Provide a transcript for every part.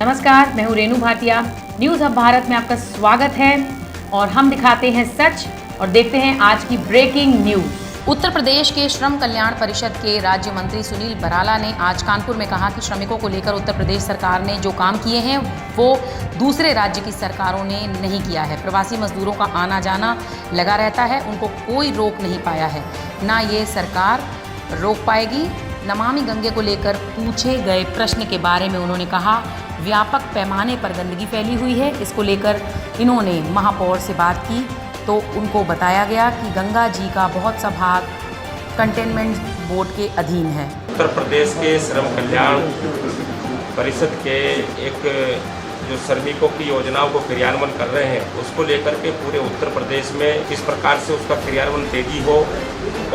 नमस्कार, मैं हूँ रेनू भाटिया। न्यूज़ हब भारत में आपका स्वागत है और हम दिखाते हैं सच और देखते हैं आज की ब्रेकिंग न्यूज़। उत्तर प्रदेश के श्रम कल्याण परिषद के राज्य मंत्री सुनील बराला ने आज कानपुर में कहा कि श्रमिकों को लेकर उत्तर प्रदेश सरकार ने जो काम किए हैं वो दूसरे राज्य की सरकारों ने नहीं किया है। प्रवासी मजदूरों का आना जाना लगा रहता है, उनको कोई रोक नहीं पाया है, ना ये सरकार रोक पाएगी। नमामि गंगे को लेकर पूछे गए प्रश्न के बारे में उन्होंने कहा व्यापक पैमाने पर गंदगी फैली हुई है। इसको लेकर इन्होंने महापौर से बात की तो उनको बताया गया कि गंगा जी का बहुत सा भाग कंटेनमेंट बोर्ड के अधीन है। उत्तर प्रदेश के श्रम कल्याण परिषद के एक जो श्रमिकों की योजनाओं को क्रियान्वयन कर रहे हैं उसको लेकर के पूरे उत्तर प्रदेश में किस प्रकार से उसका क्रियान्वयन तेजी हो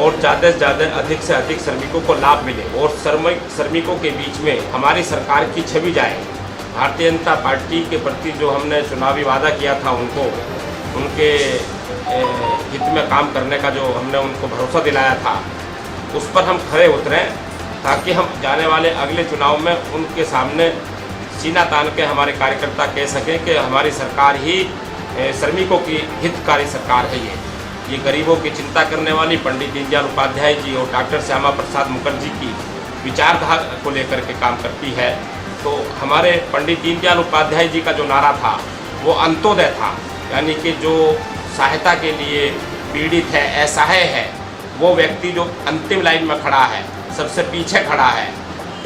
और ज़्यादा से ज़्यादा अधिक से अधिक श्रमिकों को लाभ मिले और श्रमिकों के बीच में हमारी सरकार की छवि जाए। भारतीय जनता पार्टी के प्रति जो हमने चुनावी वादा किया था उनको उनके हित में काम करने का जो हमने उनको भरोसा दिलाया था उस पर हम खरे उतरें ताकि हम जाने वाले अगले चुनाव में उनके सामने सीना तान के हमारे कार्यकर्ता कह सकें कि हमारी सरकार ही श्रमिकों की हितकारी सरकार है। ये गरीबों की चिंता करने वाली पंडित दीनदयाल उपाध्याय जी और डॉक्टर श्यामा प्रसाद मुखर्जी की विचारधारा को लेकर के काम करती है। तो हमारे पंडित दीनदयाल उपाध्याय जी का जो नारा था वो अंत्योदय था, यानी कि जो सहायता के लिए पीड़ित है, असहाय है, वो व्यक्ति जो अंतिम लाइन में खड़ा है, सबसे पीछे खड़ा है,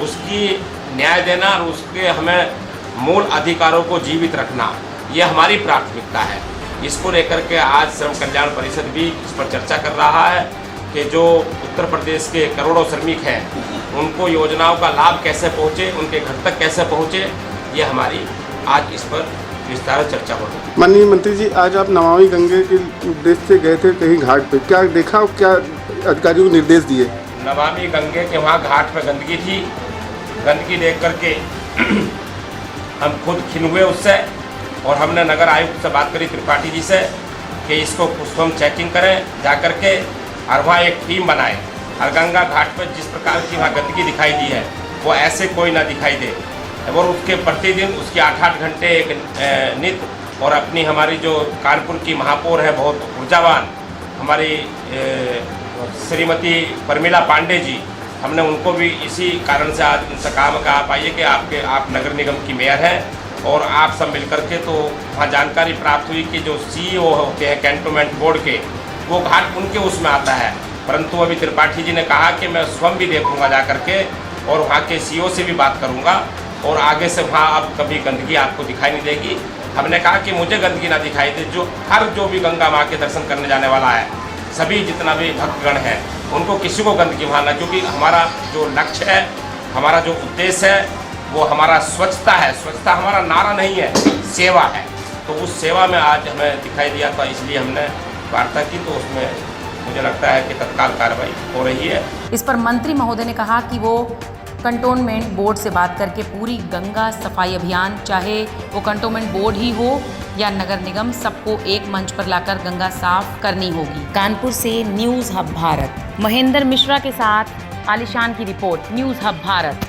उसकी न्याय देना और उसके हमें मूल अधिकारों को जीवित रखना, ये हमारी प्राथमिकता है। इसको लेकर के आज श्रम कल्याण परिषद भी इस पर चर्चा कर रहा है कि जो उत्तर प्रदेश के करोड़ों श्रमिक हैं उनको योजनाओं का लाभ कैसे पहुँचे, उनके घर तक कैसे पहुँचे, ये हमारी आज इस पर विस्तार चर्चा हो रही है। माननीय मंत्री जी, आज आप नमामि गंगे के उद्देश्य से गए थे कहीं घाट पे, क्या देखा और क्या अधिकारियों को निर्देश दिए? नमामि गंगे के वहाँ घाट पर गंदगी थी, गंदगी देख करके हम खुद खिन हुए उससे और हमने नगर आयुक्त से बात करी त्रिपाठी जी से कि इसको कुछ हम चेकिंग करें जा कर के और वहाँ एक टीम बनाए और गंगा घाट पर जिस प्रकार की वहाँ गंदगी दिखाई दी है वो ऐसे कोई ना दिखाई दे और उसके प्रतिदिन उसके 8-8 घंटे एक नित्य और अपनी हमारी जो कानपुर की महापौर है बहुत ऊर्जावान हमारी श्रीमती परमिला पांडे जी, हमने उनको भी इसी कारण से आज उनसे कहा कि आप आइए कि आप नगर निगम की मेयर हैं और आप सब मिलकर के तो वहाँ जानकारी प्राप्त हुई कि जो CEO होते हैं कैंटोनमेंट बोर्ड के वो घाट उनके उसमें आता है, परंतु अभी त्रिपाठी जी ने कहा कि मैं स्वयं भी देखूँगा जा करके और वहाँ के CEO से भी बात करूँगा और आगे से वहाँ अब कभी गंदगी आपको दिखाई नहीं देगी। हमने कहा कि मुझे गंदगी ना दिखाई दे, जो भी गंगा माँ के दर्शन करने जाने वाला है, सभी जितना भी भक्तगण है उनको किसी को गंदगी वहाँ ना, क्योंकि हमारा जो लक्ष्य है, हमारा जो उद्देश्य है वो हमारा स्वच्छता है। स्वच्छता हमारा नारा नहीं है, सेवा है। तो उस सेवा में आज हमें दिखाई दिया था, इसलिए हमने वार्ता की, तो उसमें मुझे लगता है कि तत्काल कार्रवाई हो रही है। इस पर मंत्री महोदय ने कहा कि वो कंटोनमेंट बोर्ड से बात करके पूरी गंगा सफाई अभियान, चाहे वो कंटोनमेंट बोर्ड ही हो या नगर निगम, सबको एक मंच पर लाकर गंगा साफ करनी होगी। कानपुर से न्यूज़ हब भारत, महेंद्र मिश्रा के साथ आलिशान की रिपोर्ट। News hub Bharat.